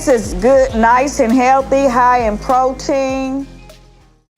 is good, nice and healthy, high in protein.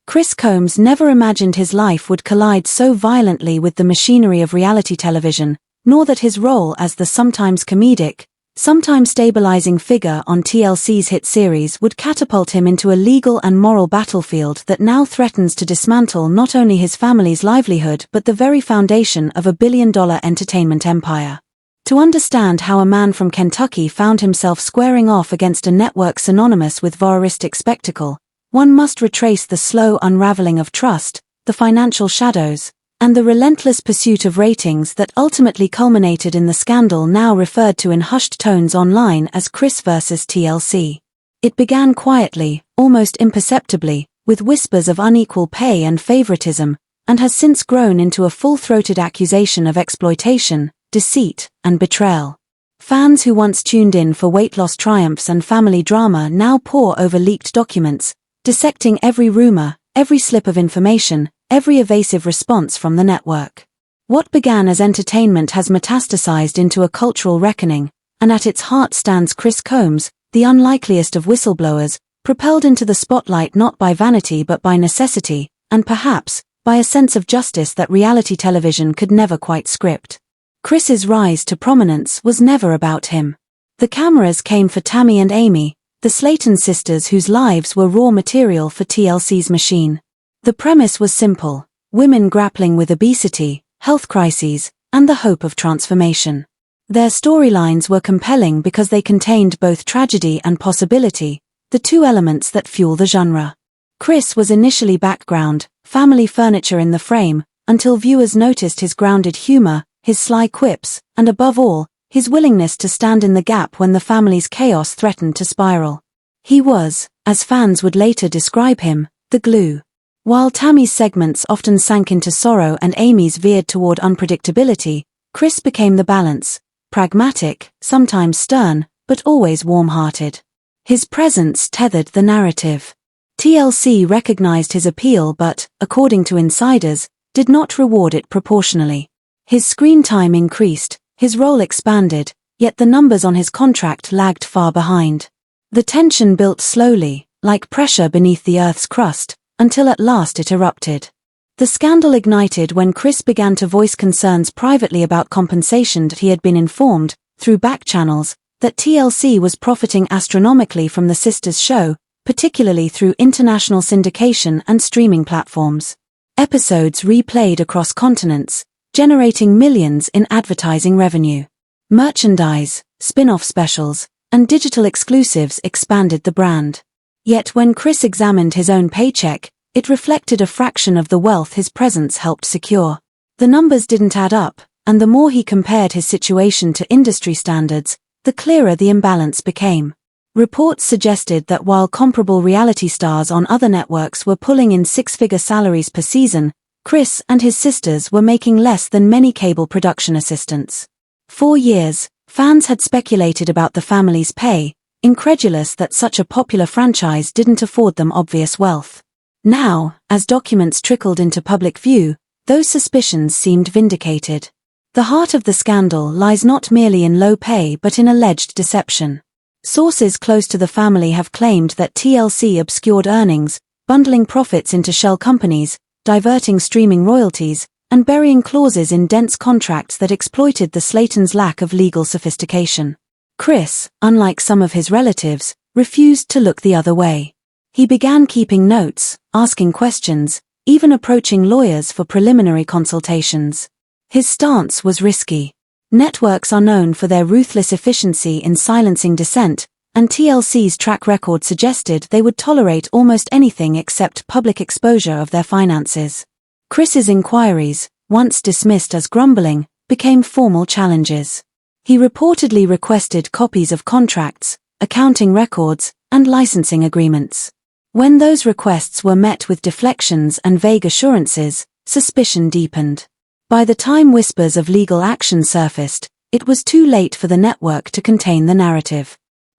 Chris Combs never imagined his life would collide so violently with the machinery of reality television, nor that his role as the sometimes comedic, sometimes stabilizing figure on TLC's hit series would catapult him into a legal and moral battlefield that now threatens to dismantle not only his family's livelihood but the very foundation of a billion-dollar entertainment empire. To understand how a man from Kentucky found himself squaring off against a network synonymous with voyeuristic spectacle, one must retrace the slow unraveling of trust, the financial shadows, and the relentless pursuit of ratings that ultimately culminated in the scandal now referred to in hushed tones online as Chris vs. TLC. It began quietly, almost imperceptibly, with whispers of unequal pay and favoritism, and has since grown into a full-throated accusation of exploitation, deceit, and betrayal. Fans who once tuned in for weight loss triumphs and family drama now pore over leaked documents, dissecting every rumor, every slip of information, every evasive response from the network. What began as entertainment has metastasized into a cultural reckoning, and at its heart stands Chris Combs, the unlikeliest of whistleblowers, propelled into the spotlight not by vanity but by necessity, and perhaps, by a sense of justice that reality television could never quite script. Chris's rise to prominence was never about him. The cameras came for Tammy and Amy, the Slaton sisters whose lives were raw material for TLC's machine. The premise was simple: women grappling with obesity, health crises, and the hope of transformation. Their storylines were compelling because they contained both tragedy and possibility, the two elements that fuel the genre. Chris was initially background, family furniture in the frame, until viewers noticed his grounded humor, his sly quips, and above all, his willingness to stand in the gap when the family's chaos threatened to spiral. He was, as fans would later describe him, the glue. While Tammy's segments often sank into sorrow and Amy's veered toward unpredictability, Chris became the balance, pragmatic, sometimes stern, but always warm-hearted. His presence tethered the narrative. TLC recognized his appeal but, according to insiders, did not reward it proportionally. His screen time increased, his role expanded, yet the numbers on his contract lagged far behind. The tension built slowly, like pressure beneath the Earth's crust, until at last it erupted. The scandal ignited when Chris began to voice concerns privately about compensation that he had been informed, through back channels, that TLC was profiting astronomically from the sisters' show, particularly through international syndication and streaming platforms. Episodes replayed across continents, generating millions in advertising revenue. Merchandise, spin-off specials, and digital exclusives expanded the brand. Yet when Chris examined his own paycheck, it reflected a fraction of the wealth his presence helped secure. The numbers didn't add up, and the more he compared his situation to industry standards, the clearer the imbalance became. Reports suggested that while comparable reality stars on other networks were pulling in six-figure salaries per season, Chris and his sisters were making less than many cable production assistants. For years, fans had speculated about the family's pay, incredulous that such a popular franchise didn't afford them obvious wealth. Now, as documents trickled into public view, those suspicions seemed vindicated. The heart of the scandal lies not merely in low pay but in alleged deception. Sources close to the family have claimed that TLC obscured earnings, bundling profits into shell companies, diverting streaming royalties, and burying clauses in dense contracts that exploited the Slatons' lack of legal sophistication. Chris, unlike some of his relatives, refused to look the other way. He began keeping notes, asking questions, even approaching lawyers for preliminary consultations. His stance was risky. Networks are known for their ruthless efficiency in silencing dissent, and TLC's track record suggested they would tolerate almost anything except public exposure of their finances. Chris's inquiries, once dismissed as grumbling, became formal challenges. He reportedly requested copies of contracts, accounting records, and licensing agreements. When those requests were met with deflections and vague assurances, suspicion deepened. By the time whispers of legal action surfaced, it was too late for the network to contain the narrative.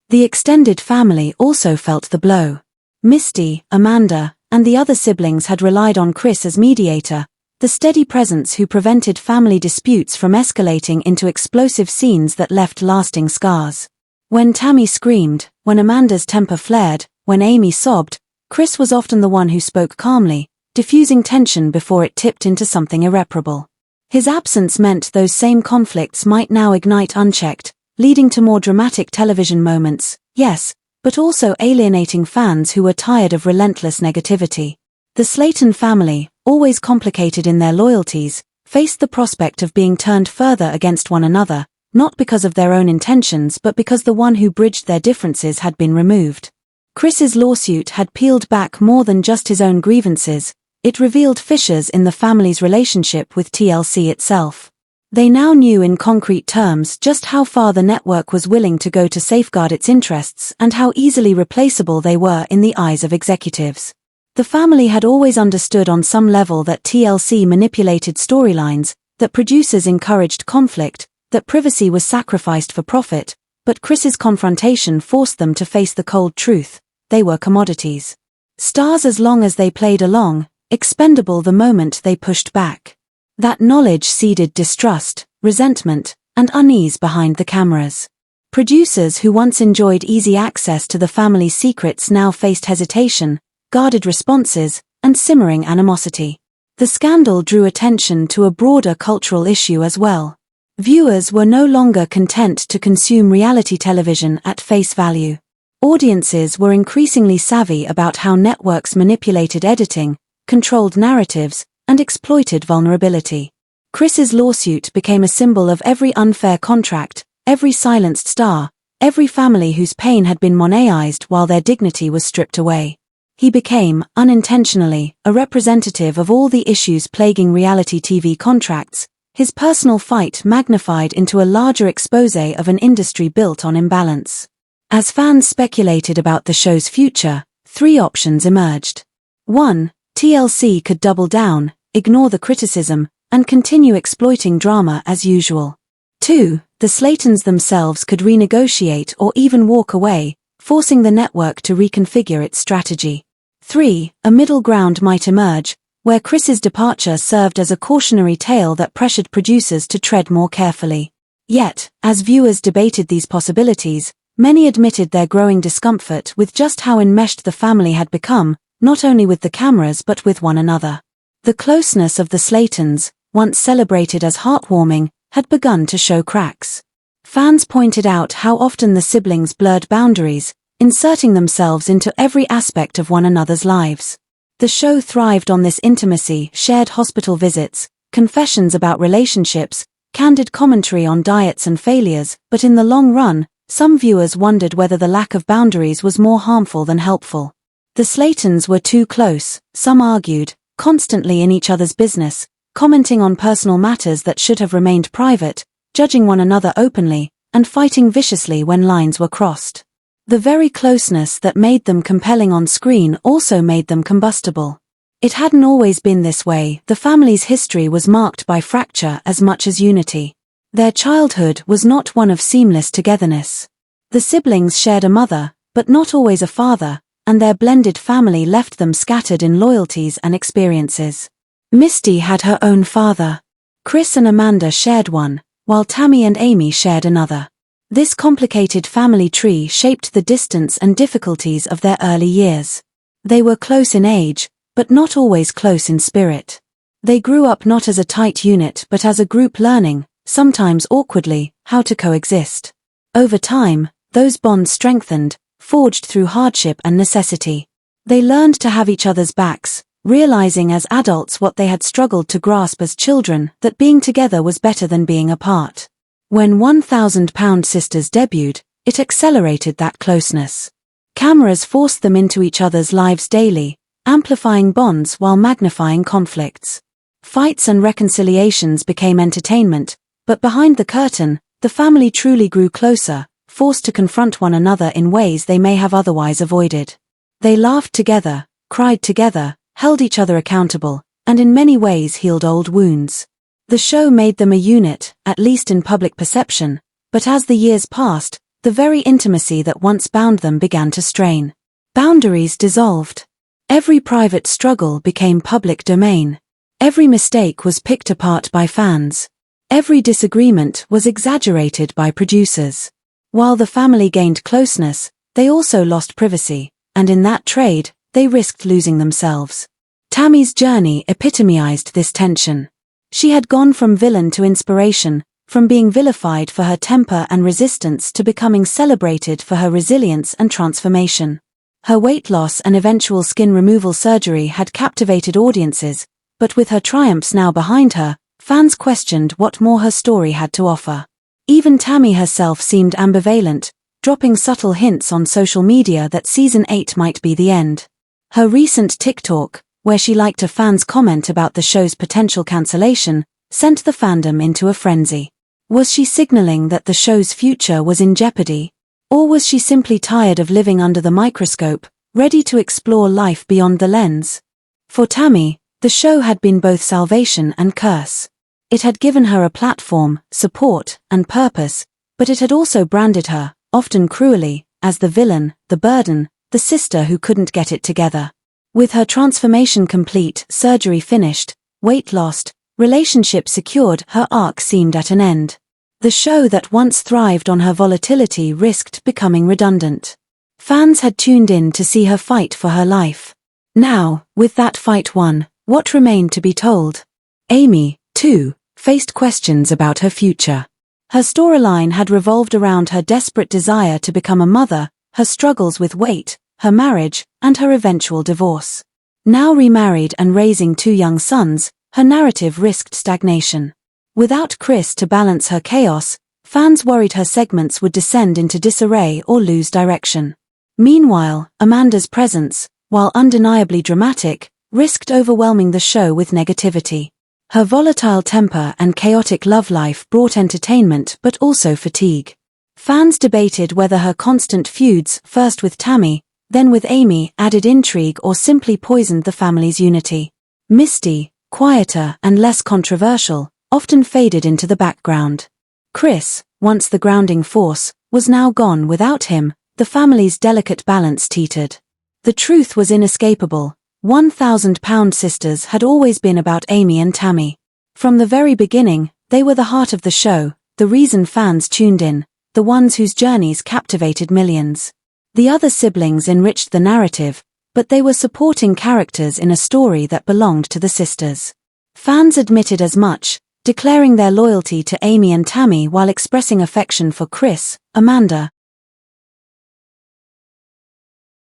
The extended family also felt the blow. Misty, Amanda, and the other siblings had relied on Chris as mediator, the steady presence who prevented family disputes from escalating into explosive scenes that left lasting scars. When Tammy screamed, When Amanda's temper flared, when Amy sobbed, Chris was often the one who spoke calmly, diffusing tension before it tipped into something irreparable. His absence meant those same conflicts might now ignite unchecked, leading to more dramatic television moments, yes, but also alienating fans who were tired of relentless negativity. The Slaton family, always complicated in their loyalties, faced the prospect of being turned further against one another, not because of their own intentions but because the one who bridged their differences had been removed. Chris's lawsuit had peeled back more than just his own grievances. It revealed fissures in the family's relationship with TLC itself. They now knew in concrete terms just how far the network was willing to go to safeguard its interests and how easily replaceable they were in the eyes of executives. The family had always understood on some level that TLC manipulated storylines, that producers encouraged conflict, that privacy was sacrificed for profit, but Chris's confrontation forced them to face the cold truth: they were commodities. Stars as long as they played along, expendable the moment they pushed back. That knowledge seeded distrust, resentment, and unease behind the cameras. Producers who once enjoyed easy access to the family's secrets now faced hesitation, guarded responses, and simmering animosity. The scandal drew attention to a broader cultural issue as well. Viewers were no longer content to consume reality television at face value. Audiences were increasingly savvy about how networks manipulated editing, controlled narratives, and exploited vulnerability. Chris's lawsuit became a symbol of every unfair contract, every silenced star, every family whose pain had been monetized while their dignity was stripped away. He became, unintentionally, a representative of all the issues plaguing reality TV contracts, his personal fight magnified into a larger exposé of an industry built on imbalance. As fans speculated about the show's future, three options emerged. 1. TLC could double down, ignore the criticism, and continue exploiting drama as usual. 2. The Slatons themselves could renegotiate or even walk away, forcing the network to reconfigure its strategy. 3. A middle ground might emerge, where Chris's departure served as a cautionary tale that pressured producers to tread more carefully. Yet, as viewers debated these possibilities, many admitted their growing discomfort with just how enmeshed the family had become, not only with the cameras but with one another. The closeness of the Slatons, once celebrated as heartwarming, had begun to show cracks. Fans pointed out how often the siblings blurred boundaries, inserting themselves into every aspect of one another's lives. The show thrived on this intimacy: shared hospital visits, confessions about relationships, candid commentary on diets and failures, but in the long run, some viewers wondered whether the lack of boundaries was more harmful than helpful. The Slatons were too close, some argued, constantly in each other's business, commenting on personal matters that should have remained private, judging one another openly, and fighting viciously when lines were crossed. The very closeness that made them compelling on screen also made them combustible. It hadn't always been this way. The family's history was marked by fracture as much as unity. Their childhood was not one of seamless togetherness. The siblings shared a mother, but not always a father, and their blended family left them scattered in loyalties and experiences. Misty had her own father. Chris and Amanda shared one, while Tammy and Amy shared another. This complicated family tree shaped the distance and difficulties of their early years. They were close in age, but not always close in spirit. They grew up not as a tight unit but as a group, learning, sometimes awkwardly, how to coexist. Over time, those bonds strengthened, forged through hardship and necessity. They learned to have each other's backs, realizing as adults what they had struggled to grasp as children, that being together was better than being apart. When 1,000-Pound Sisters debuted, it accelerated that closeness. Cameras forced them into each other's lives daily, amplifying bonds while magnifying conflicts. Fights and reconciliations became entertainment, but behind the curtain, the family truly grew closer, forced to confront one another in ways they may have otherwise avoided. They laughed together, cried together, held each other accountable, and in many ways healed old wounds. The show made them a unit, at least in public perception, but as the years passed, the very intimacy that once bound them began to strain. Boundaries dissolved. Every private struggle became public domain. Every mistake was picked apart by fans. Every disagreement was exaggerated by producers. While the family gained closeness, they also lost privacy, and in that trade, they risked losing themselves. Tammy's journey epitomized this tension. She had gone from villain to inspiration, from being vilified for her temper and resistance to becoming celebrated for her resilience and transformation. Her weight loss and eventual skin removal surgery had captivated audiences, but with her triumphs now behind her, fans questioned what more her story had to offer. Even Tammy herself seemed ambivalent, dropping subtle hints on social media that Season 8 might be the end. Her recent TikTok, where she liked a fan's comment about the show's potential cancellation, sent the fandom into a frenzy. Was she signaling that the show's future was in jeopardy? Or was she simply tired of living under the microscope, ready to explore life beyond the lens? For Tammy, the show had been both salvation and curse. It had given her a platform, support, and purpose, but it had also branded her, often cruelly, as the villain, the burden, the sister who couldn't get it together. With her transformation complete, surgery finished, weight lost, relationship secured, her arc seemed at an end. The show that once thrived on her volatility risked becoming redundant. Fans had tuned in to see her fight for her life. Now, with that fight won, what remained to be told? Amy, too, faced questions about her future. Her storyline had revolved around her desperate desire to become a mother, her struggles with weight, her marriage, and her eventual divorce. Now remarried and raising 2 young sons, her narrative risked stagnation. Without Chris to balance her chaos, fans worried her segments would descend into disarray or lose direction. Meanwhile, Amanda's presence, while undeniably dramatic, risked overwhelming the show with negativity. Her volatile temper and chaotic love life brought entertainment but also fatigue. Fans debated whether her constant feuds, first with Tammy, then with Amy, added intrigue or simply poisoned the family's unity. Misty, quieter and less controversial, often faded into the background. Chris, once the grounding force, was now gone. Without him, the family's delicate balance teetered. The truth was inescapable. 1,000-pound sisters had always been about Amy and Tammy. From the very beginning, they were the heart of the show, the reason fans tuned in, the ones whose journeys captivated millions. The other siblings enriched the narrative, but they were supporting characters in a story that belonged to the sisters. Fans admitted as much, declaring their loyalty to Amy and Tammy while expressing affection for Chris, Amanda,